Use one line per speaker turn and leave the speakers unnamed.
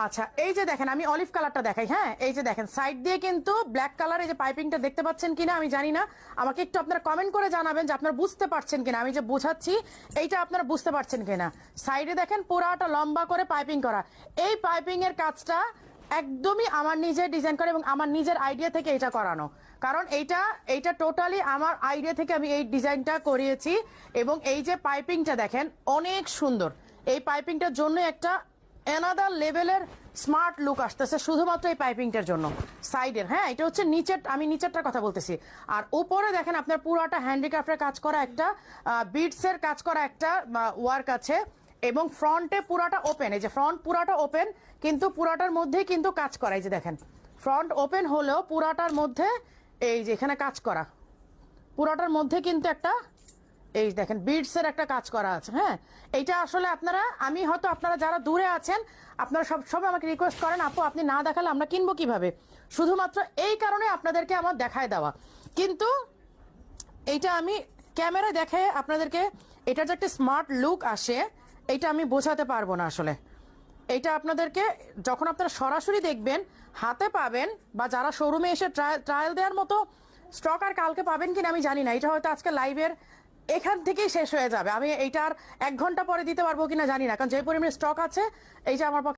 আচ্ছা, এই যে দেখেন আমি অলিভ কালারটা দেখাই। হ্যাঁ, এই যে দেখেন সাইড দিয়ে কিন্তু ব্ল্যাক কালার, এই যে পাইপিংটা দেখতে পাচ্ছেন কিনা আমি জানি না, আমাকে একটু আপনারা কমেন্ট করে জানাবেন যে আপনারা বুঝতে পারছেন কিনা, আমি যে বোঝাচ্ছি এইটা আপনারা বুঝতে পারছেন কিনা। সাইডে দেখেন পুরাটা লম্বা করে পাইপিং করা। এই পাইপিং এর কাজটা একদমই আমার নিজের ডিজাইন করে এবং আমার নিজের আইডিয়া থেকে এটা করানো, কারণ এইটা টোটালি আমার আইডিয়া থেকে আমি এই ডিজাইনটা করিয়েছি। এবং এই যে পাইপিংটা দেখেন অনেক সুন্দর, এই পাইপিংটার জন্য একটা অ্যানাদার লেভেলের স্মার্ট লুক আসতেছে শুধুমাত্র এই পাইপিংটার জন্য সাইডের। হ্যাঁ, এটা হচ্ছে নিচের, আমি নিচেরটার কথা বলতেছি। আর উপরে দেখেন আপনার পুরাটা হ্যান্ডিক্রাফটের কাজ করা একটা বিডসের কাজ করা একটা ওয়ার্ক আছে। এবং ফ্রন্টে পুরাটা ওপেন, এই যে ফ্রন্ট পুরাটা ওপেন, কিন্তু পুরাটার মধ্যেই কিন্তু কাজ করা। এই যে দেখেন ফ্রন্ট ওপেন হলেও পুরাটার মধ্যে এই যে এখানে কাজ করা, পুরাটার মধ্যে কিন্তু একটা এই দেখেন বিডস এর একটা কাজ করা আছে। হ্যাঁ, এইটা আসলে আপনারা, আমি হয়তো আপনারা যারা দূরে আছেন আপনারা সবসময় আমাকে রিকোয়েস্ট করেন, আপু আপনি না দেখালে আমরা কিনবো কিভাবে, শুধুমাত্র এই কারণে আপনাদেরকে আমার দেখায় দেওয়া। কিন্তু এইটা আমি ক্যামেরায় দেখে আপনাদেরকে এটার যে একটা স্মার্ট লুক আসে এইটা আমি বোঝাতে পারবো না আসলে। এইটা আপনাদেরকে যখন আপনারা সরাসরি দেখবেন, হাতে পাবেন, বা যারা শোরুমে এসে ট্রায়াল দেওয়ার মতো স্টক আর কালকে পাবেন কিনা আমি জানি না, এটা হয়তো আজকে লাইভের এখান থেকেই শেষ হয়ে যাবে। আমি এইটার 1 ঘন্টা পরে দিতে পারবো কিনা জানি না, কারণ যে পরিমাণে স্টক আছে এইটা আমার পক্ষে